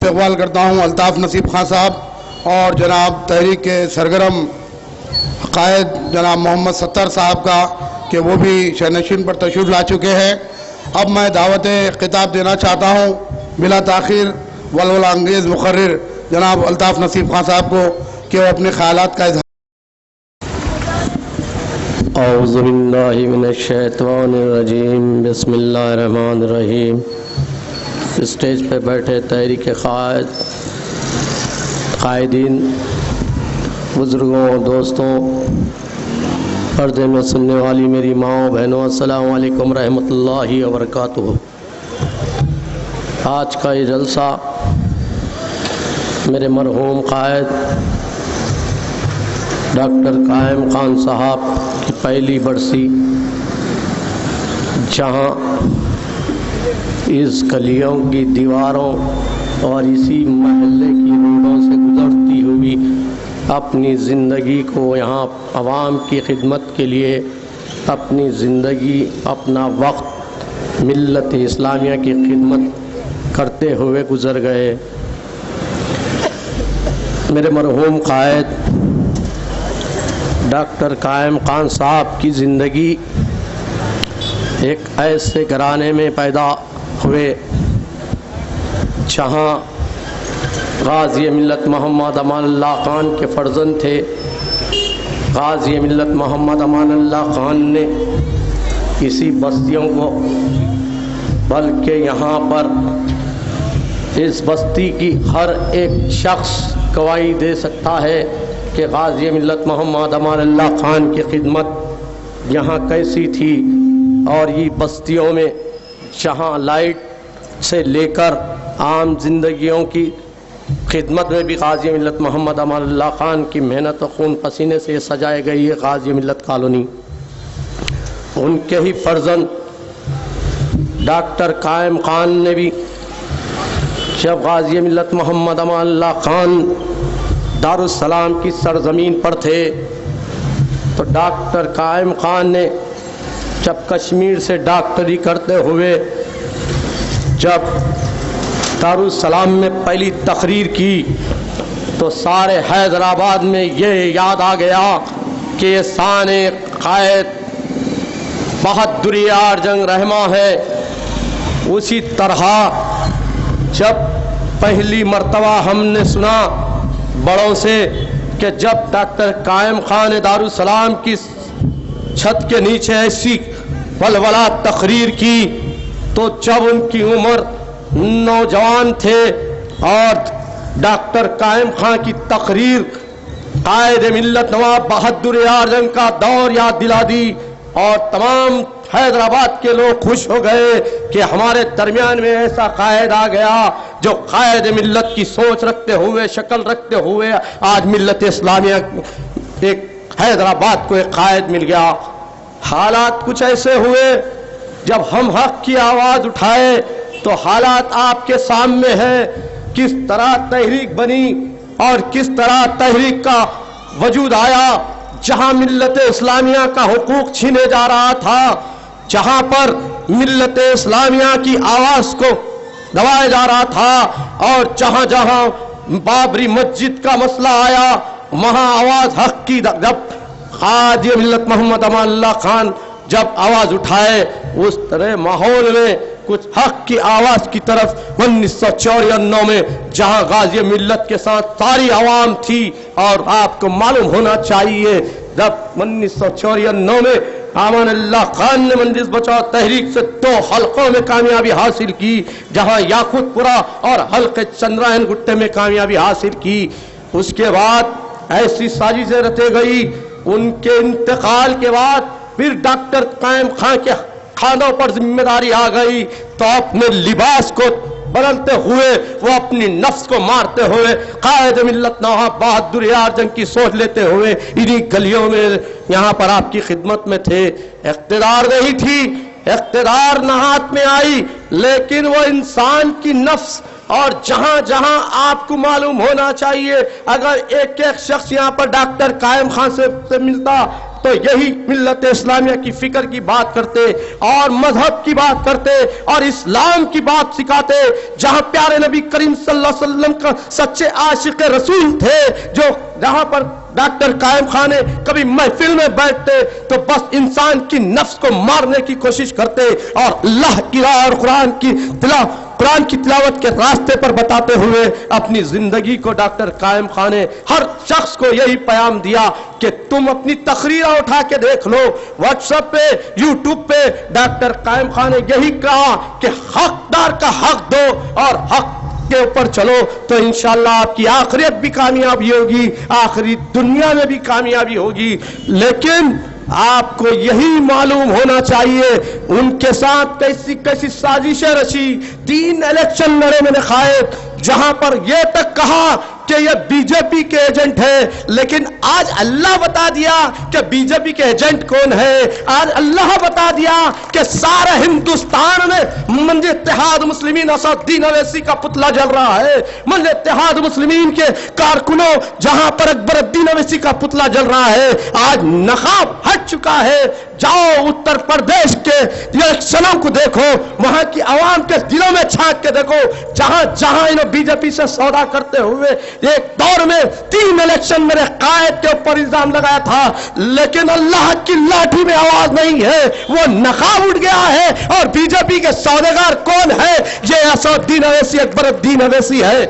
استقبال کرتا ہوں الطاف نصیب خان صاحب اور جناب تحریک کے سرگرم قائد جناب محمد ستر صاحب کا کہ وہ بھی شہنشین پر تشریف لا چکے ہیں۔ اب میں دعوت خطاب دینا چاہتا ہوں بلا تاخیر ولولہ انگیز مقرر جناب الطاف نصیب خان صاحب کو کہ وہ اپنے خیالات کا اظہار۔ اعوذ باللہ من الشیطان الرجیم، بسم اللہ الرحمن الرحیم۔ اسٹیج پہ بیٹھے تحریک قائدین، بزرگوں، دوستوں، پردے میں سننے والی میری ماؤں بہنوں، السلام علیکم رحمۃ اللہ وبرکاتہ۔ آج کا یہ جلسہ میرے مرحوم قائد ڈاکٹر قائم خان صاحب کی پہلی برسی، جہاں اس گلیوں کی دیواروں اور اسی محلے کی روڈوں سے گزرتی ہوئی اپنی زندگی کو یہاں عوام کی خدمت کے لیے اپنی زندگی، اپنا وقت ملت اسلامیہ کی خدمت کرتے ہوئے گزر گئے۔ میرے مرحوم قائد ڈاکٹر قائم خان صاحب کی زندگی ایک ایسے گھرانے میں پیدا ہوئے جہاں غازی ملت محمد امان اللہ خان کے فرزند تھے۔ غازی ملت محمد امان اللہ خان نے اسی بستیوں کو، بلکہ یہاں پر اس بستی کی ہر ایک شخص گواہی دے سکتا ہے کہ غازی ملت محمد امان اللہ خان کی خدمت یہاں کیسی تھی، اور یہ بستیوں میں جہاں لائٹ سے لے کر عام زندگیوں کی خدمت میں بھی غازی ملت محمد امان اللہ خان کی محنت و خون پسینے سے یہ سجائے گئی ہے غازی ملت کالونی۔ ان کے ہی فرزند ڈاکٹر قائم خان نے بھی جب غازی ملت محمد امان اللہ خان دارالسلام کی سرزمین پر تھے تو ڈاکٹر قائم خان نے جب کشمیر سے ڈاکٹری کرتے ہوئے جب دارالسلام میں پہلی تقریر کی تو سارے حیدرآباد میں یہ یاد آ گیا کہ یہ شان قائد بہادری جنگ رحمہ ہے۔ اسی طرح جب پہلی مرتبہ ہم نے سنا بڑوں سے کہ جب ڈاکٹر قائم خان نے دارالسلام کی چھت کے نیچے ایسی ولولہ تقریر کی تو جب ان کی عمر نوجوان تھے اور ڈاکٹر قائم خان کی تقریر قائد ملت نواب بہادر جنگ کا دور یاد دلا دی، اور تمام حیدرآباد کے لوگ خوش ہو گئے کہ ہمارے درمیان میں ایسا قائد آ گیا جو قائد ملت کی سوچ رکھتے ہوئے، شکل رکھتے ہوئے آج ملت اسلامیہ ایک حیدرآباد کو ایک قائد مل گیا۔ حالات کچھ ایسے ہوئے جب ہم حق کی آواز اٹھائے تو حالات آپ کے سامنے ہیں، کس طرح تحریک بنی اور کس طرح تحریک کا وجود آیا، جہاں ملت اسلامیہ کا حقوق چھینے جا رہا تھا، جہاں پر ملت اسلامیہ کی آواز کو دبایا جا رہا تھا، اور جہاں جہاں بابری مسجد کا مسئلہ آیا وہاں آواز حق کی جب غازی ملت محمد امان اللہ خان جب آواز اٹھائے، اس طرح ماحول میں کچھ حق کی آواز کی طرف 1994 میں جہاں غازی ملت کے ساتھ ساری عوام تھی، اور آپ کو معلوم ہونا چاہیے جب 1994 میں امان اللہ خان نے مجلس بچاؤ تحریک سے 2 حلقوں میں کامیابی حاصل کی، جہاں یاقوت پورہ اور حلقے چندرائن گٹے میں کامیابی حاصل کی، اس کے بعد ایسی سازشیں رچی گئی۔ ان کے انتقال کے بعد پھر ڈاکٹر قائم خان کے خاندوں پر ذمہ داری آ گئی، تو اپنے لباس کو بدلتے ہوئے، وہ اپنی نفس کو مارتے ہوئے قائد ملت نواب بہادر جنگ کی سوچ لیتے ہوئے انہی گلیوں میں یہاں پر آپ کی خدمت میں تھے۔ اقتدار نہیں تھی، اقتدار نہ ہاتھ میں آئی، لیکن وہ انسان کی نفس، اور جہاں جہاں آپ کو معلوم ہونا چاہیے اگر ایک ایک شخص یہاں پر ڈاکٹر قائم خان سے ملتا تو یہی ملت اسلامیہ کی فکر کی بات کرتے اور مذہب کی بات کرتے اور اسلام کی بات سکھاتے، جہاں پیارے نبی کریم صلی اللہ علیہ وسلم کا سچے عاشق رسول تھے، جو جہاں پر ڈاکٹر قائم خان کبھی محفل میں بیٹھتے تو بس انسان کی نفس کو مارنے کی کوشش کرتے اور اللہ کی راہ اور قرآن کی تلاوت کے راستے پر بتاتے ہوئے اپنی زندگی کو ڈاکٹر قائم خان نے ہر شخص کو یہی پیغام دیا کہ تم اپنی تقریریں اٹھا کے دیکھ لو، واٹس ایپ پہ، یوٹیوب پہ، ڈاکٹر قائم خان نے یہی کہا کہ حقدار کا حق دو اور حق کے اوپر چلو تو انشاءاللہ آپ کی آخرت بھی کامیابی ہوگی، آخری دنیا میں بھی کامیابی ہوگی۔ لیکن آپ کو یہی معلوم ہونا چاہیے ان کے ساتھ کیسی سازشیں رچی، 3 الیکشن لڑے میں نے قائد، جہاں پر یہ تک کہا کہ یہ بی جے پی کے ایجنٹ ہے، لیکن آج اللہ بتا دیا کہ بی جے پی کے ایجنٹ کون ہے۔ آج اللہ بتا دیا کہ سارے ہندوستان میں منج اتحاد مسلمین اسد الدین اویسی کا پتلا جل رہا ہے، منج اتحاد مسلمین کے کارکنوں جہاں پر اکبر الدین اویسی کا پتلا جل رہا ہے، آج نقاب ہٹ چکا ہے۔ جاؤ اتر پردیش کے الیکشنوں کو دیکھو، وہاں کی عوام کے دلوں میں چھانک کے دیکھو، جہاں جہاں انہوں بی جے پی سے سودا کرتے ہوئے ایک دور میں 3 الیکشن میرے قائد کے اوپر الزام لگایا تھا، لیکن اللہ کی لاٹھی میں آواز نہیں ہے، وہ نقاب اٹھ گیا ہے۔ اور بی جے پی کے سوداگر کون ہے؟ یہ اسد الدین اویسی، اکبر الدین اویسی ہے۔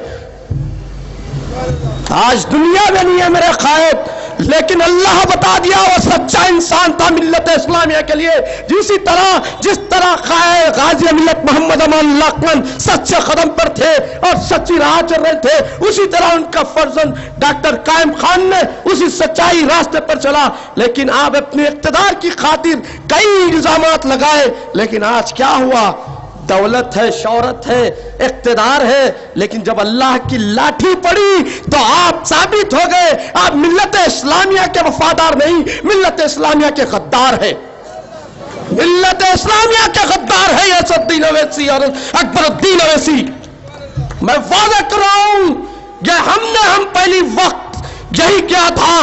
آج دنیا میں نہیں ہے میرے قائد، لیکن اللہ بتا دیا وہ سچا انسان تھا ملت اسلامیہ کے لیے۔ جس طرح قائد غازی ملت محمد امان اللہ خان سچے قدم پر تھے اور سچی راہ چل رہے تھے، اسی طرح ان کا فرزند ڈاکٹر قائم خان نے اسی سچائی راستے پر چلا۔ لیکن آپ اپنے اقتدار کی خاطر کئی الزامات لگائے، لیکن آج کیا ہوا؟ دولت ہے، شہرت ہے، اقتدار ہے، لیکن جب اللہ کی لاٹھی پڑی تو آپ ثابت ہو گئے آپ ملت اسلامیہ کے وفادار نہیں، ملت اسلامیہ کے غدار ہے، ملت اسلامیہ کے غدار ہے اسد الدین اویسی اور اکبر الدین اویسی۔ میں واضح کر رہا ہوں، یہ ہم پہلی وقت یہی کیا تھا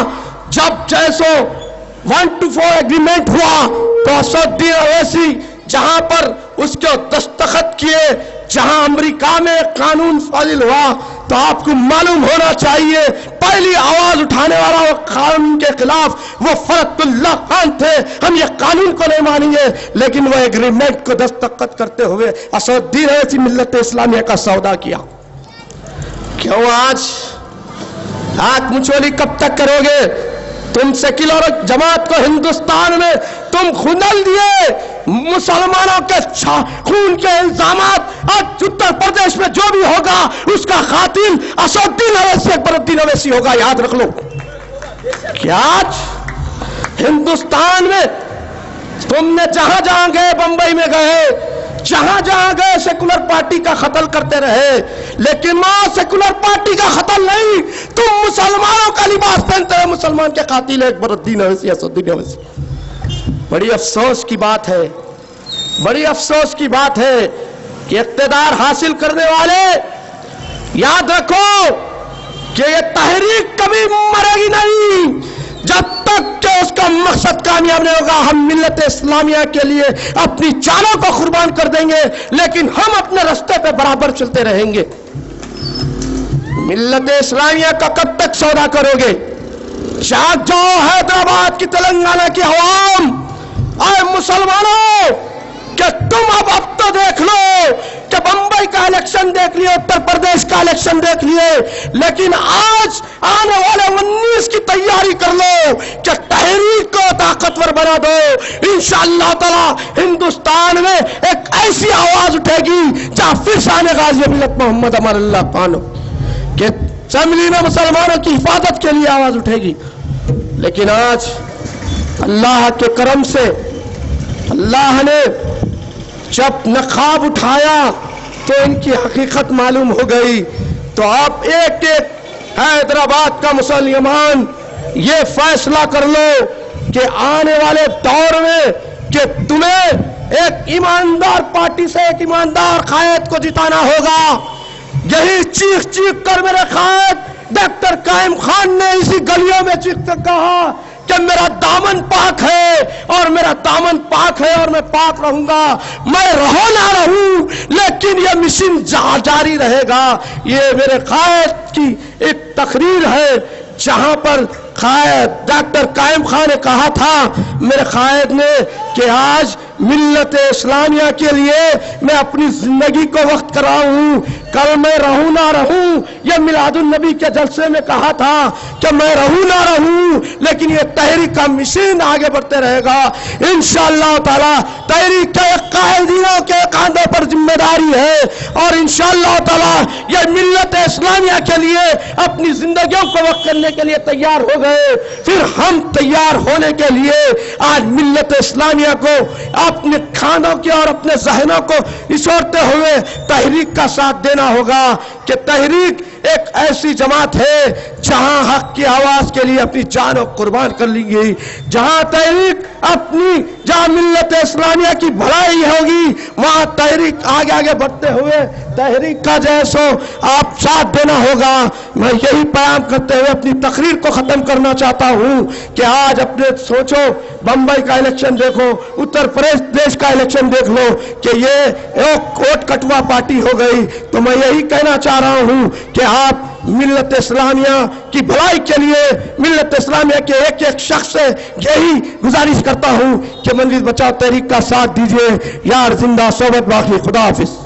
جب 1-4 ایگریمنٹ ہوا تو اسد الدین اویسی جہاں پر اس کے دستخط کیے، جہاں امریکہ میں قانون فاضل ہوا تو آپ کو معلوم ہونا چاہیے پہلی آواز اٹھانے والا وہ قانون کے خلاف وہ فرت اللہ خان تھے۔ ہم یہ قانون کو نہیں مانیں گے، لیکن وہ ایگریمنٹ کو دستخط کرتے ہوئے اسد الدین اویسی ملت اسلامیہ کا سودا کیا۔ کیوں آج آنکھ منچولی کب تک کرو گے؟ تم سیکولر جماعت کو ہندوستان میں تم خندل دیے، مسلمانوں کے خون کے الزامات، آج اتر پردیش میں جو بھی ہوگا اس کا قاتل اسد الدین اویسی، اکبر الدین اویسی ہوگا، یاد رکھ لو۔ کیا آج ہندوستان میں تم نے جہاں جہاں گئے، بمبئی میں گئے، جہاں جہاں گئے سیکولر پارٹی کا قتل کرتے رہے، لیکن ماں سیکولر پارٹی کا قتل نہیں، تم مسلمانوں کا لباس پہنتے ہیں، مسلمان کے قاتل ہے اکبر الدین اویسی، اسد الدین اویسی۔ بڑی افسوس کی بات ہے، بڑی افسوس کی بات ہے کہ اقتدار حاصل کرنے والے یاد رکھو کہ یہ تحریک کبھی مرے گی نہیں جب تک کہ اس کا مقصد کامیاب نہیں ہوگا۔ ہم ملت اسلامیہ کے لیے اپنی جانوں کو قربان کر دیں گے، لیکن ہم اپنے راستے پہ برابر چلتے رہیں گے۔ ملت اسلامیہ کا کب تک سودا کرو گے؟ جاگ جاؤ حیدرآباد کی، تلنگانہ کی عوام، اے مسلمانوں، کہ تم اب تو دیکھ لو کہ بمبئی کا الیکشن دیکھ لیے، اتر پردیش کا الیکشن دیکھ لیے، لیکن آج آنے والے 19 کی تیاری کر لو کہ تحریک کو طاقتور بنا دو۔ انشاءاللہ تعالی ہندوستان میں ایک ایسی آواز اٹھے گی جہاں پھر شان غازی ملت محمد امان اللہ خان کہ اسمبلی میں مسلمانوں کی حفاظت کے لیے آواز اٹھے گی۔ لیکن آج اللہ کے کرم سے اللہ نے جب نقاب اٹھایا تو ان کی حقیقت معلوم ہو گئی، تو آپ ایک ایک حیدرآباد کا مسلمان یہ فیصلہ کر لو کہ آنے والے دور میں کہ تمہیں ایک ایماندار پارٹی سے ایک ایماندار قائد کو جتانا ہوگا۔ یہی چیخ چیخ کر میرے قائد ڈاکٹر قائم خان نے اسی گلیوں میں چیخ کر کہا کہ میرا دامن پاک ہے اور میرا دامن پاک ہے اور میں پاک رہوں گا، میں رہو نہ رہوں لیکن یہ مشن جاری رہے گا۔ یہ میرے قائد کی ایک تقریر ہے جہاں پر قائد ڈاکٹر قائم خان نے کہا تھا، میرے قائد نے، کہ آج ملت اسلامیہ کے لیے میں اپنی زندگی کو وقت کر رہا ہوں، کل میں رہوں نہ رہوں۔ یہ میلاد النبی کے جلسے میں کہا تھا کہ میں رہوں نہ رہوں لیکن یہ تحریک کا مشن آگے بڑھتے رہے گا انشاءاللہ تعالی۔ تحریک کے قائدینوں کے کاندھوں پر ذمہ داری ہے اور انشاءاللہ تعالی یہ ملت اسلامیہ کے لیے اپنی زندگیوں کو وقت کرنے کے لیے تیار ہو گئے۔ پھر ہم تیار ہونے کے لیے آج ملت اسلامیہ کو اپنے کھانوں کے اور اپنے ذہنوں کو نچوڑتے ہوئے تحریک کا ساتھ دینا ہوگا کہ تحریک ایک ایسی جماعت ہے جہاں حق کی آواز کے لیے اپنی جان کو قربان کر لی گئی، جہاں تحریک جہاں ملت اسلامیہ کی بھلائی ہوگی وہاں تحریک آگے بڑھتے ہوئے تحریک کا جیسو آپ ساتھ دینا ہوگا۔ میں یہی پیام کرتے ہوئے اپنی تقریر کو ختم کرنا چاہتا ہوں کہ آج اپنے سوچو، بمبئی کا الیکشن دیکھو، اتر پردیش کا الیکشن دیکھ لو کہ یہ کوٹ کٹوا پارٹی ہو گئی۔ تو میں یہی کہنا چاہ رہا ہوں کہ آپ ملت اسلامیہ کی بھلائی کے لیے ملت اسلامیہ کے ایک ایک شخص سے یہی گزارش کرتا ہوں کہ مجلس بچاؤ تحریک کا ساتھ دیجیے۔ یار زندہ صحبت باقی، خدا حافظ۔